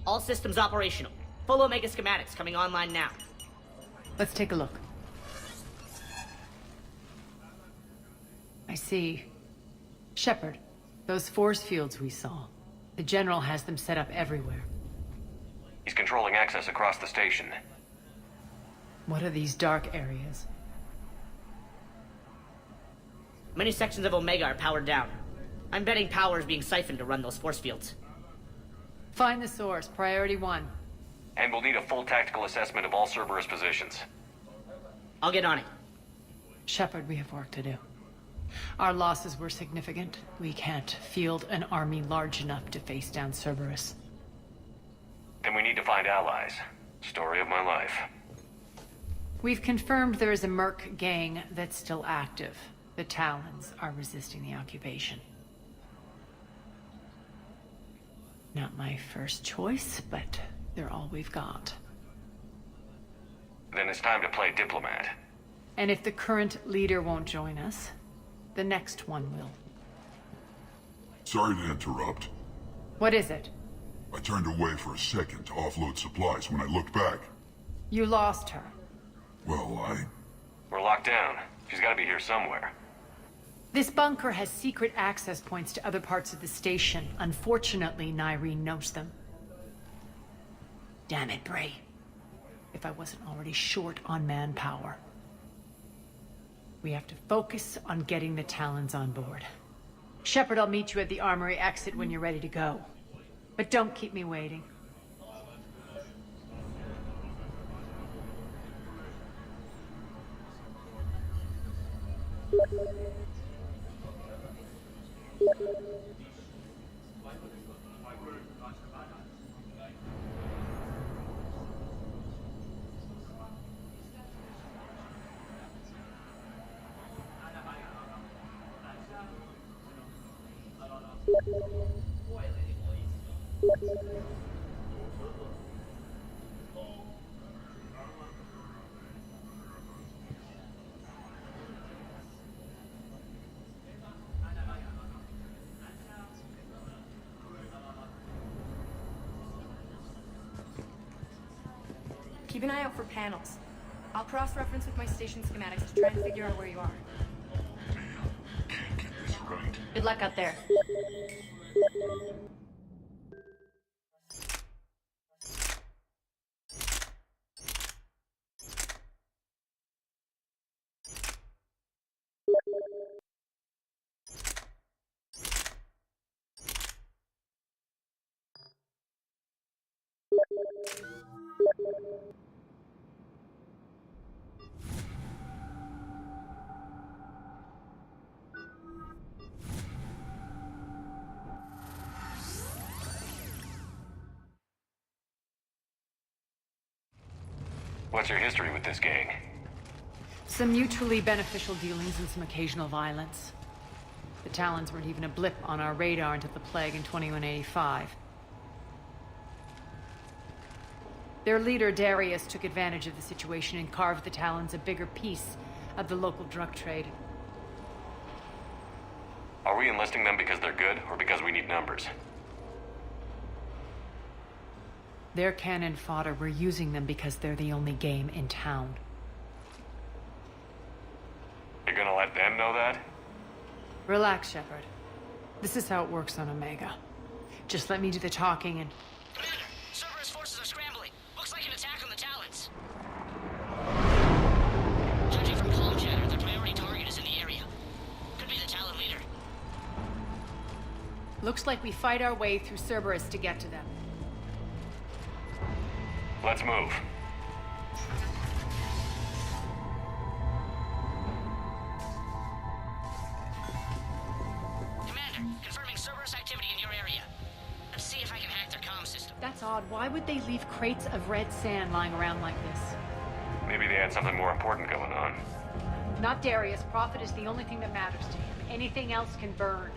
All systems operational. Full Omega schematics coming online now. Let's take a look. I see. Shepard, those force fields we saw. The General has them set up everywhere. He's controlling access across the station. What are these dark areas? Many sections of Omega are powered down. I'm betting power is being siphoned to run those force fields. Find the source, priority 1. And we'll need a full tactical assessment of all Cerberus positions. I'll get on it. Shepard, we have work to do. Our losses were significant. We can't field an army large enough to face down Cerberus. Then we need to find allies. Story of my life. We've confirmed there is a Merc gang that's still active. The Talons are resisting the occupation. Not my first choice, but they're all we've got. Then it's time to play diplomat. And if the current leader won't join us, the next one will. Sorry to interrupt. What is it? I turned away for a second to offload supplies. When I looked back, You lost her. well, We're locked down. She's gotta be here somewhere. This bunker has secret access points to other parts of the station. Unfortunately, Nyreen knows them. Damn it, Bray. If I wasn't already short on manpower. We have to focus on getting the Talons on board. Shepard, I'll meet you at the armory exit when you're ready to go. But don't keep me waiting. Keep an eye out for panels. I'll cross-reference with my station schematics to try and figure out where you are. can't get this right. Good luck out there. What's your history with this gang? Some mutually beneficial dealings and some occasional violence. The Talons weren't even a blip on our radar until the plague in 2185. Their leader, Darius, took advantage of the situation and carved the Talons a bigger piece of the local drug trade. Are we enlisting them because they're good, or because we need numbers? They're cannon fodder. We're using them because they're the only game in town. You're gonna let them know that? Relax, Shepard. This is how it works on Omega. Just let me do the talking and... Commander, Cerberus forces are scrambling. Looks like an attack on the Talons. Judging from comm chatter, their priority target is in the area. Could be the Talon leader. Looks like we fight our way through Cerberus to get to them. Let's move. Commander, confirming Cerberus activity in your area. Let's see if I can hack their comm system. That's odd. Why would they leave crates of red sand lying around like this? Maybe they had something more important going on. Not Darius. Profit is the only thing that matters to him. Anything else can burn.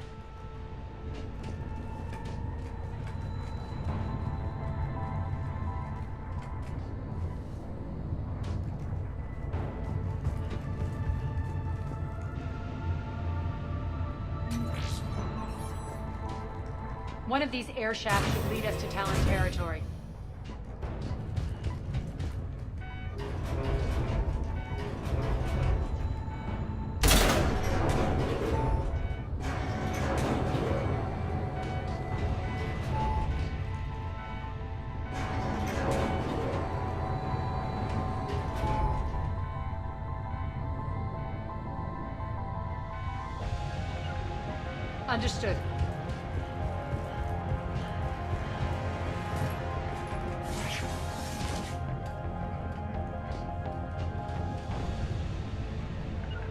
One of these air shafts should lead us to Talon territory. Understood.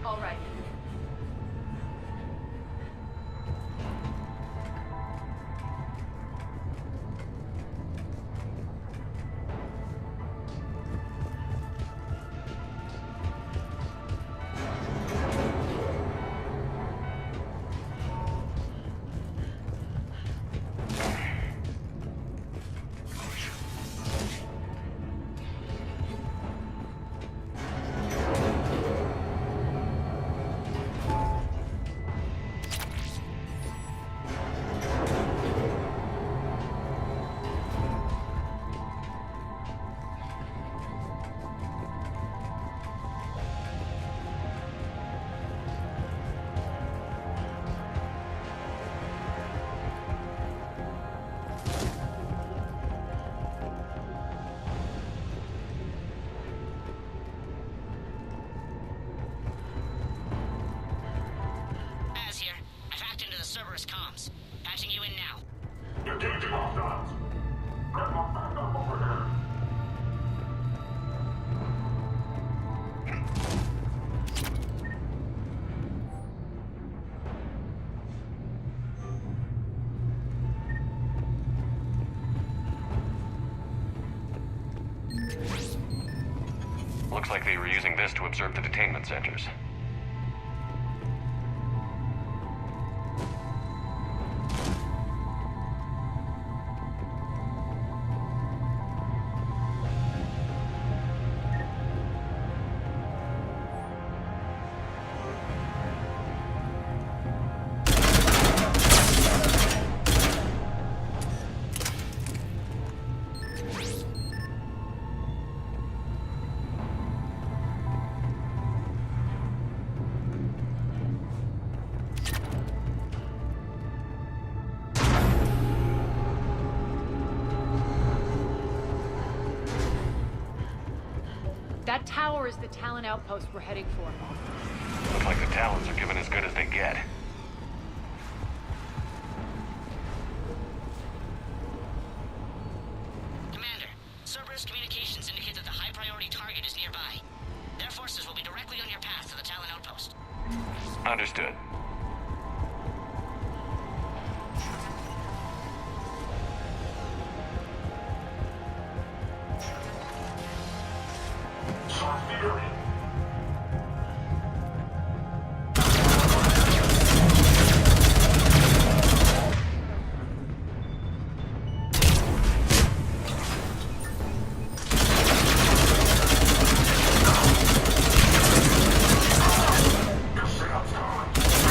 All right. Az here. I've hacked into the Cerberus comms. Patching you in now. Engaging hostiles. Get my backup over here. Looks like they were using this to observe the detainment centers. That tower is the Talon outpost we're heading for. Looks like the Talons are giving as good as they get. Commander, Cerberus communications indicate that the high-priority target is nearby. Their forces will be directly on your path to the Talon outpost. Understood. Search the area. Just stay outside.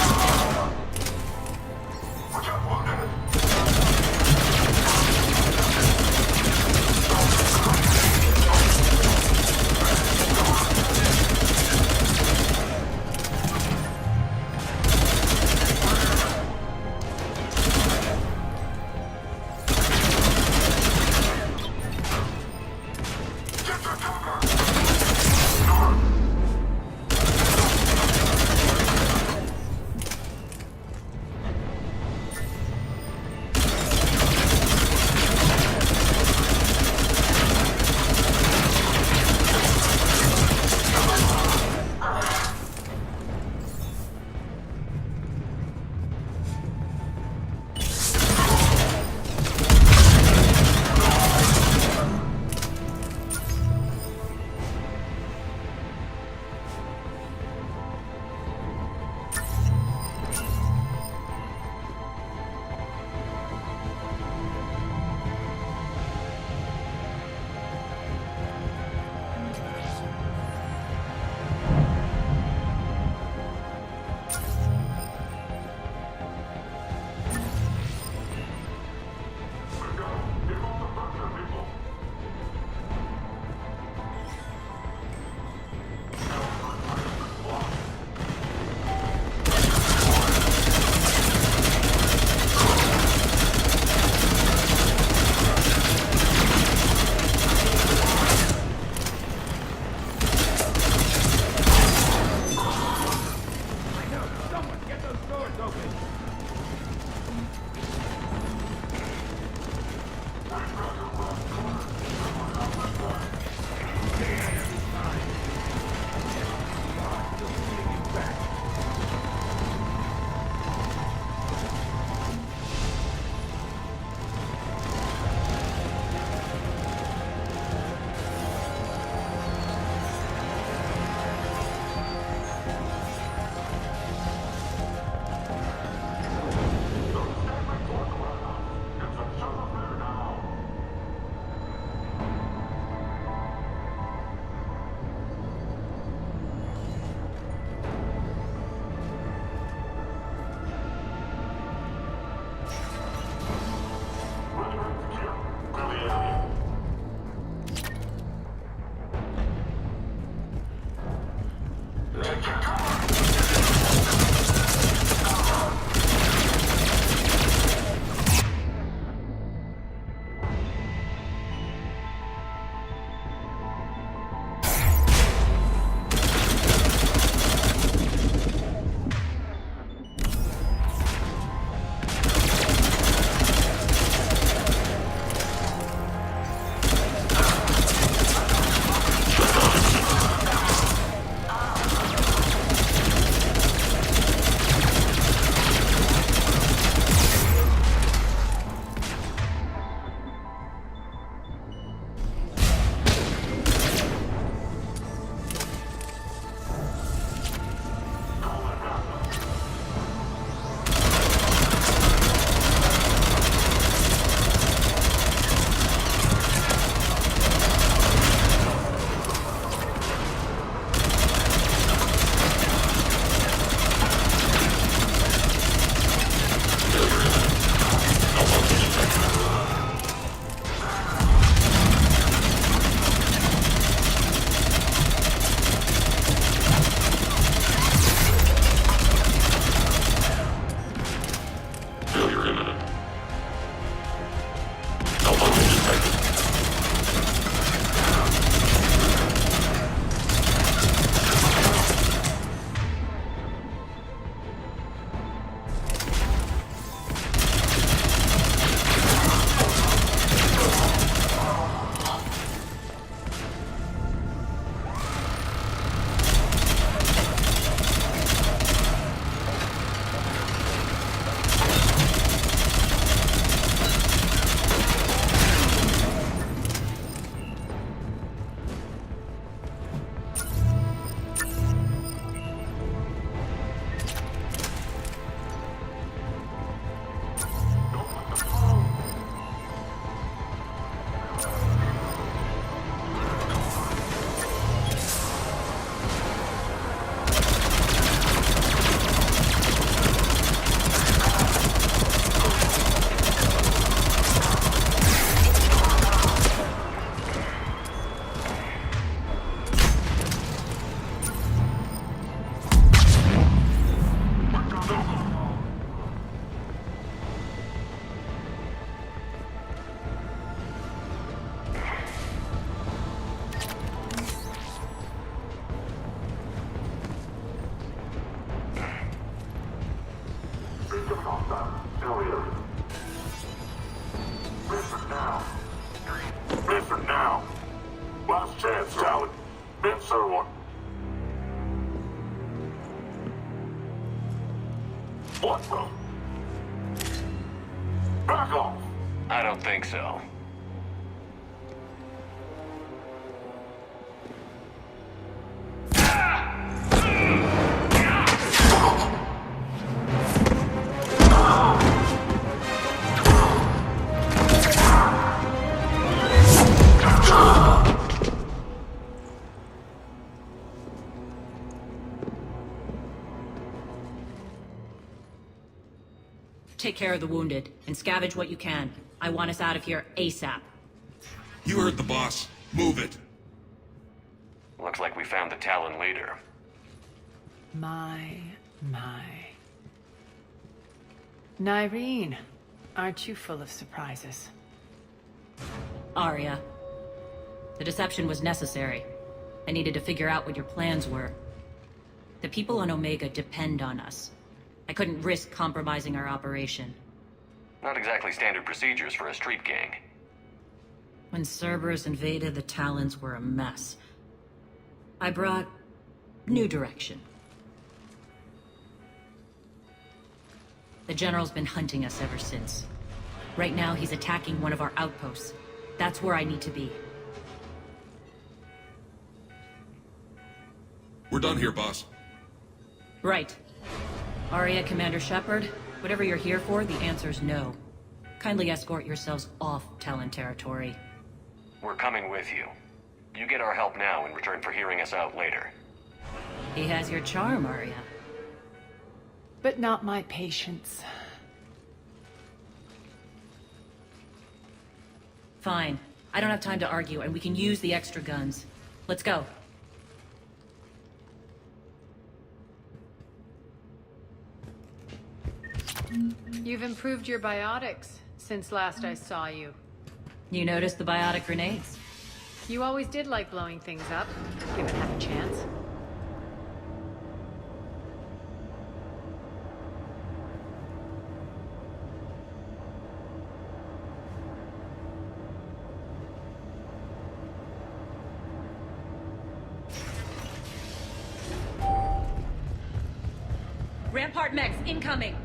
everyone. What the? Back off! I don't think so. Take care of the wounded, and scavenge what you can. I want us out of here ASAP. You heard the boss. Move it. Looks like we found the Talon leader. My. Nyreen, aren't you full of surprises? Arya. The deception was necessary. I needed to figure out what your plans were. The people on Omega depend on us. I couldn't risk compromising our operation. Not exactly standard procedures for a street gang. When Cerberus invaded, the Talons were a mess. I brought new direction. The General's been hunting us ever since. Right now, he's attacking one of our outposts. That's where I need to be. We're done here, boss. Right. Arya, Commander Shepard, whatever you're here for, the answer's no. Kindly escort yourselves off Talon territory. We're coming with you. You get our help now in return for hearing us out later. He has your charm, Arya. But not my patience. Fine. I don't have time to argue, and we can use the extra guns. Let's go. You've improved your biotics since last I saw you. You noticed the biotic grenades? You always did like blowing things up, given half a chance. Rampart mechs incoming!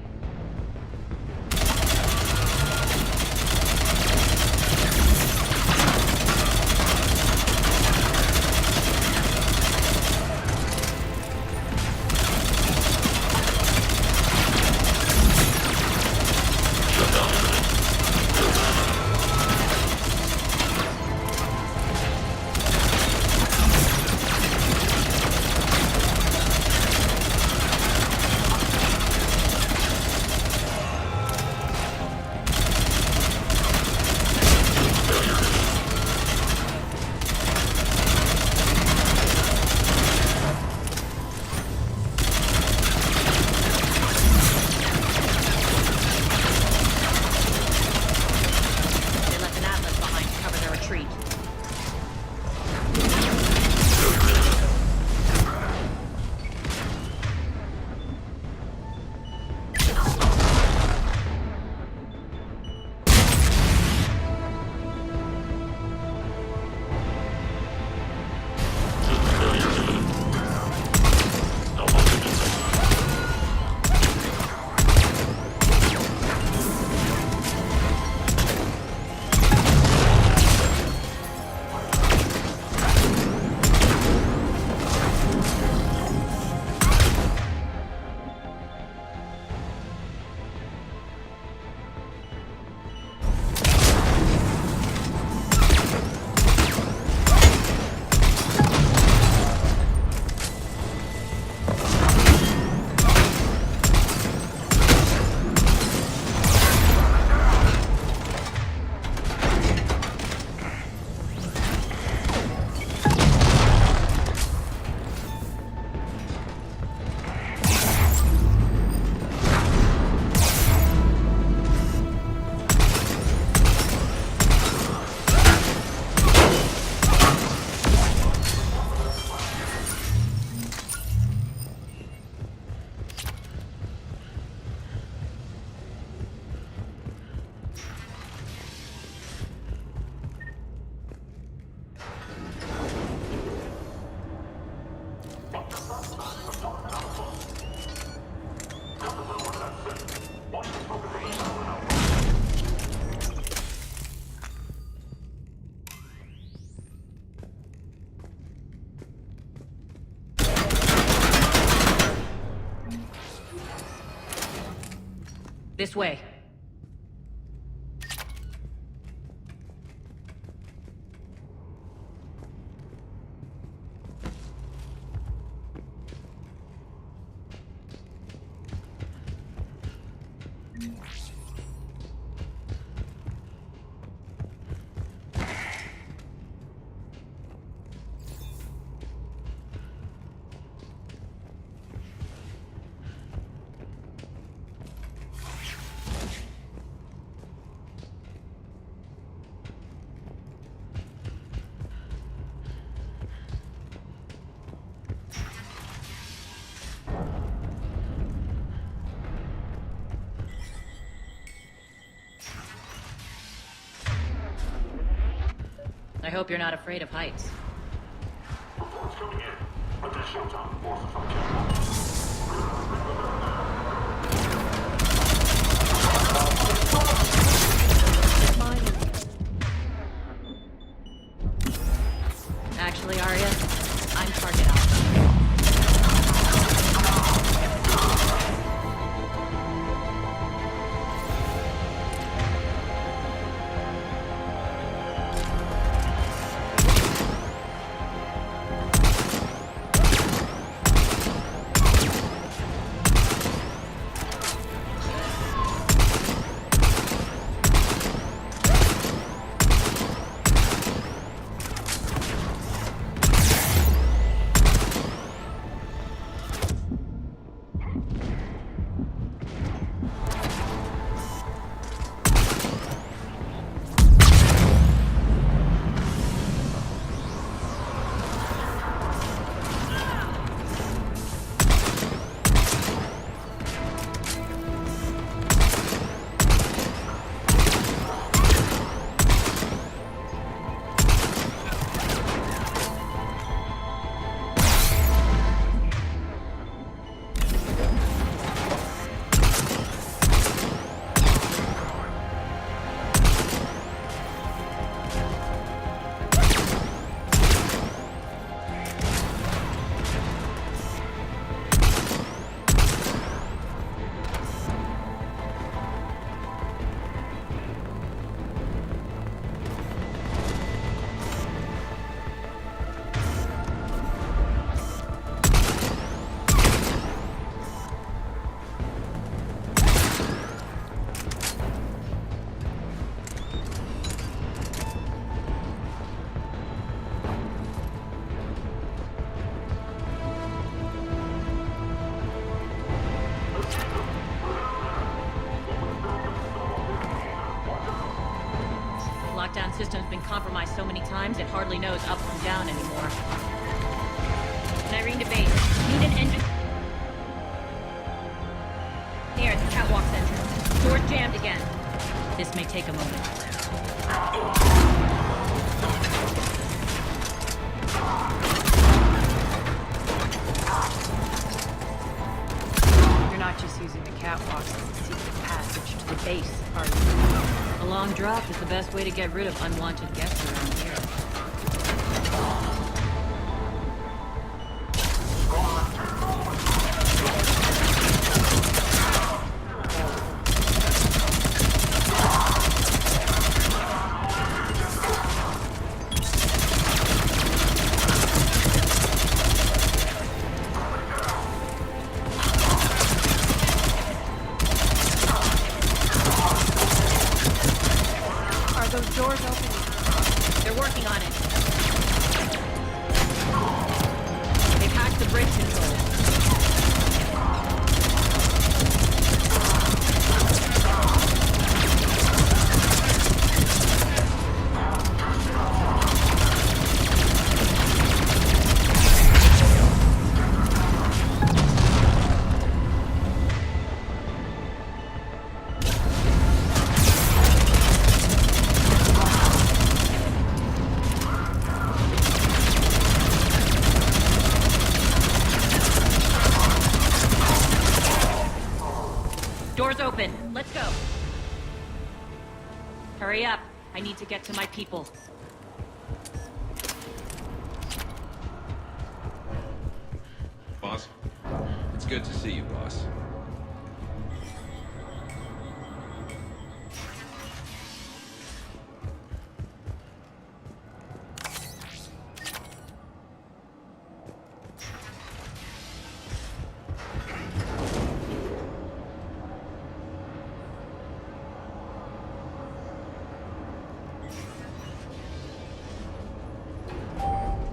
This way. I hope you're not afraid of heights. Reports coming in. Additional time forces from Canada. Actually, Arya, I'm target alpha. Lockdown system's been compromised so many times it hardly knows up from down anymore. Nyrene to base. Need an engine. Here, the catwalk's entrance. Door jammed again. This may take a moment. You're not just using the catwalks as a secret passage to the base, are you? A long drop is the best way to get rid of unwanted guests around here. Those doors open. They're working on it. They've hacked the bridge control. Doors open. Let's go. Hurry up. I need to get to my people. Boss? It's good to see you, boss.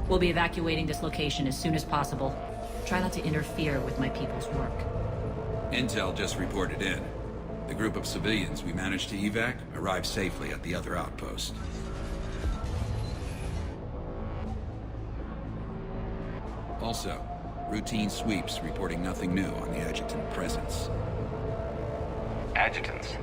We'll be evacuating this location as soon as possible. Try not to interfere with my people's work. Intel just reported in. The group of civilians we managed to evac arrived safely at the other outpost. Also, routine sweeps reporting nothing new on the adjutant presence. Adjutants.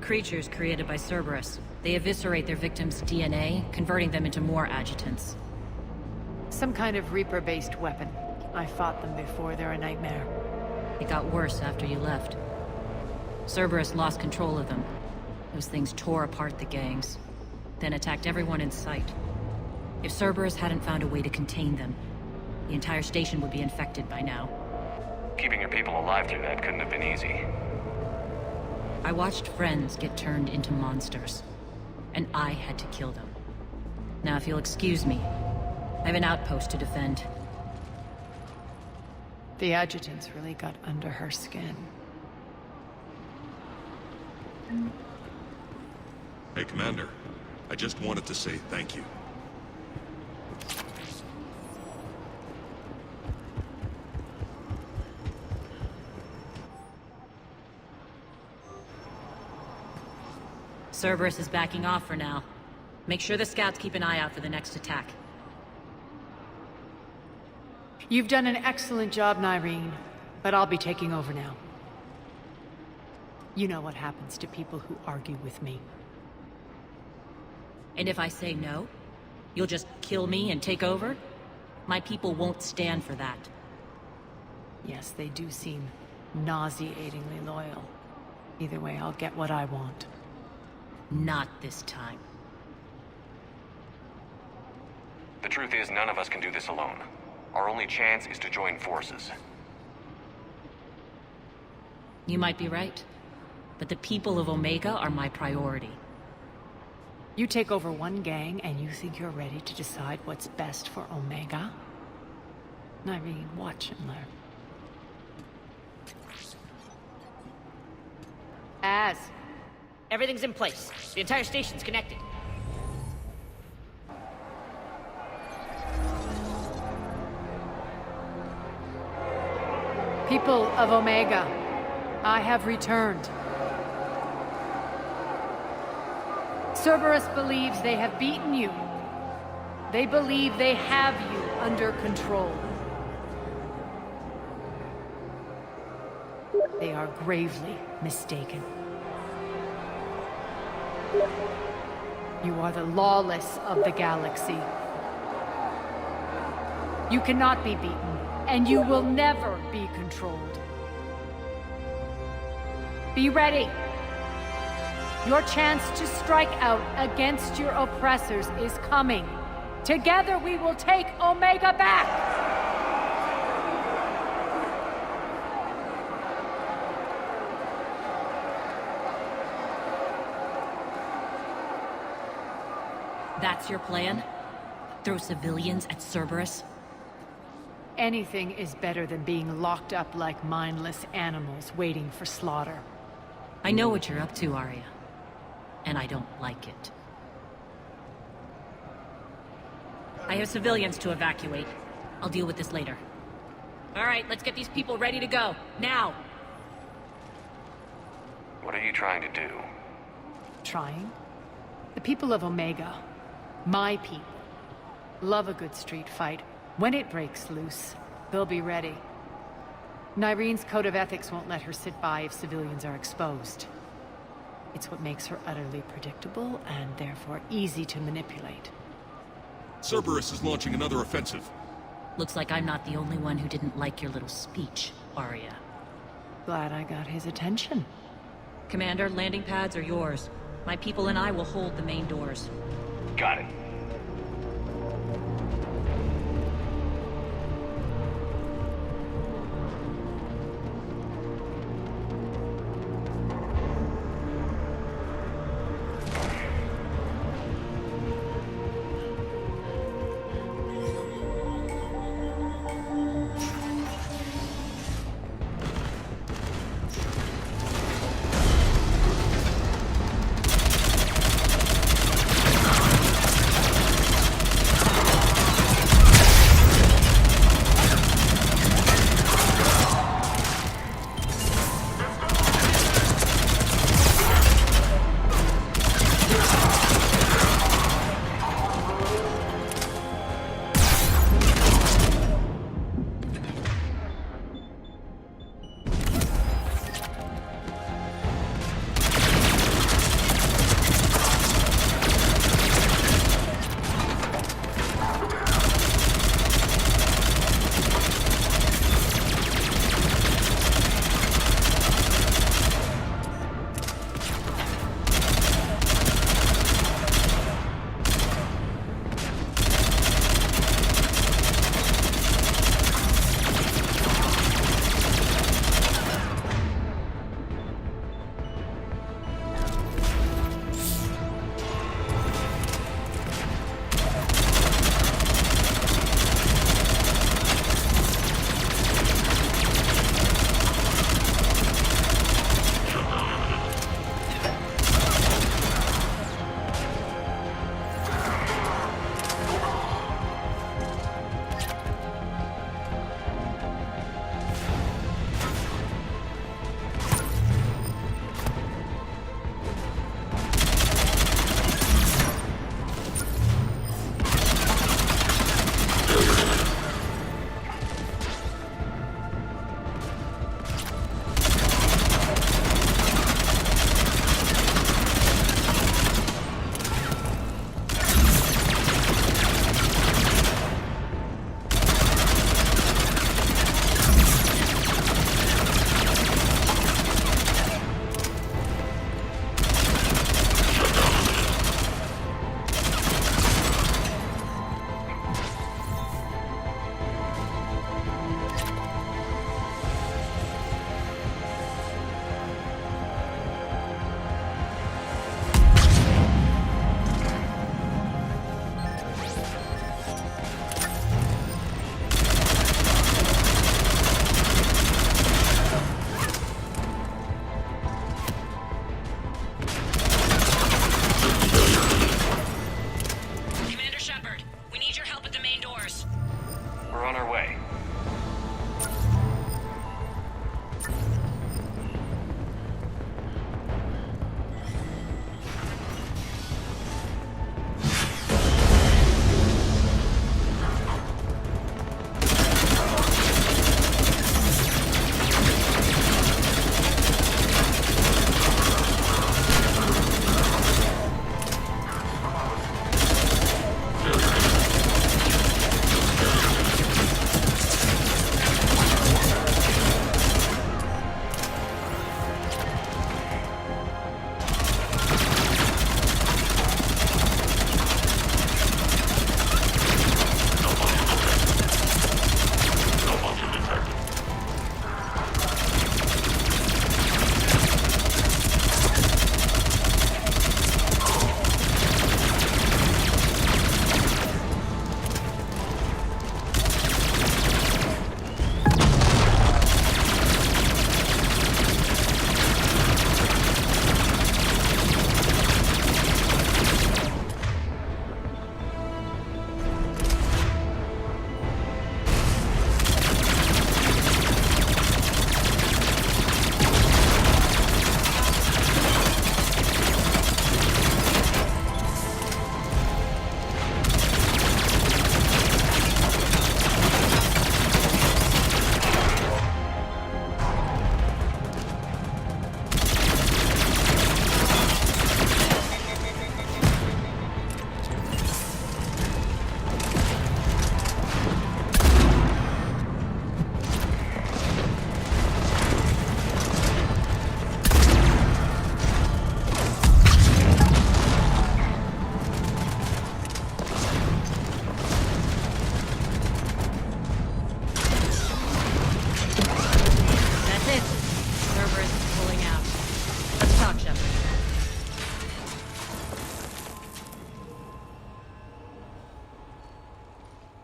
Creatures created by Cerberus. They eviscerate their victims' DNA, converting them into more adjutants. Some kind of Reaper-based weapon. I fought them before, they're a nightmare. It got worse after you left. Cerberus lost control of them. Those things tore apart the gangs, then attacked everyone in sight. If Cerberus hadn't found a way to contain them, the entire station would be infected by now. Keeping your people alive through that couldn't have been easy. I watched friends get turned into monsters, and I had to kill them. Now, if you'll excuse me, I have an outpost to defend. The adjutants really got under her skin. Hey, Commander. I just wanted to say thank you. Cerberus is backing off for now. Make sure the scouts keep an eye out for the next attack. You've done an excellent job, Nyreen, but I'll be taking over now. You know what happens to people who argue with me. And if I say no, you'll just kill me and take over? My people won't stand for that. Yes, they do seem nauseatingly loyal. Either way, I'll get what I want. Not this time. The truth is, none of us can do this alone. Our only chance is to join forces. You might be right, but the people of Omega are my priority. You take over one gang and you think you're ready to decide what's best for Omega? Nyreen, watch and learn. Everything's in place. The entire station's connected. People of Omega, I have returned. Cerberus believes they have beaten you. They believe they have you under control. They are gravely mistaken. You are the lawless of the galaxy. You cannot be beaten, and you will never be controlled. Be ready. Your chance to strike out against your oppressors is coming. Together we will take Omega back! That's your plan? Throw civilians at Cerberus? Anything is better than being locked up like mindless animals waiting for slaughter. I know what you're up to, Arya. And I don't like it. I have civilians to evacuate. I'll deal with this later. All right, let's get these people ready to go. Now! What are you trying to do? Trying? The people of Omega, my people, love a good street fight. When it breaks loose, they'll be ready. Nyreen's code of ethics won't let her sit by if civilians are exposed. It's what makes her utterly predictable and therefore easy to manipulate. Cerberus is launching another offensive. Looks like I'm not the only one who didn't like your little speech, Arya. Glad I got his attention. Commander, landing pads are yours. My people and I will hold the main doors. Got it.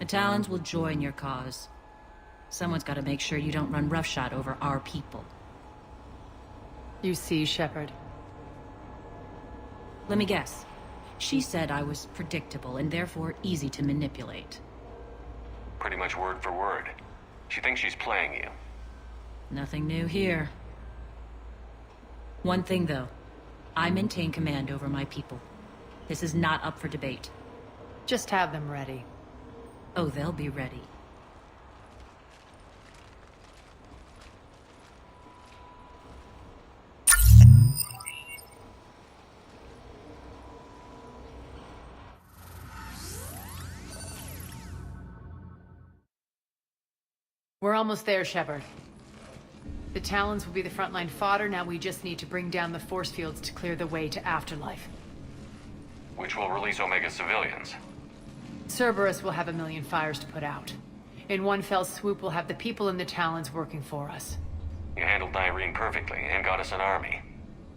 Talons will join your cause. Someone's got to make sure you don't run roughshod over our people. You see, Shepard. Let me guess. She said I was predictable and therefore easy to manipulate. Pretty much word for word. She thinks she's playing you. Nothing new here. One thing, though. I maintain command over my people. This is not up for debate. Just have them ready. Oh, they'll be ready. We're almost there, Shepard. The Talons will be the frontline fodder, now we just need to bring down the force fields to clear the way to Afterlife. Which will release Omega civilians. Cerberus will have a million fires to put out. In one fell swoop, we'll have the people in the Talons working for us. You handled Irene perfectly and got us an army.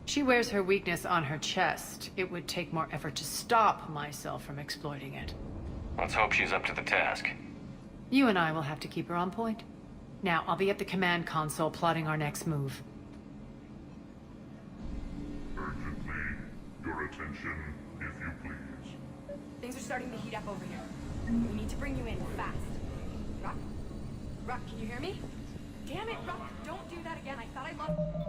She wears her weakness on her chest. It would take more effort to stop myself from exploiting it. Let's hope she's up to the task. You and I will have to keep her on point. Now, I'll be at the command console plotting our next move. Urgently, your attention, if you please. Things are starting to heat up over here. We need to bring you in fast. Rock? Rock, can you hear me? Damn it, Rock, don't do that again. I thought I loved...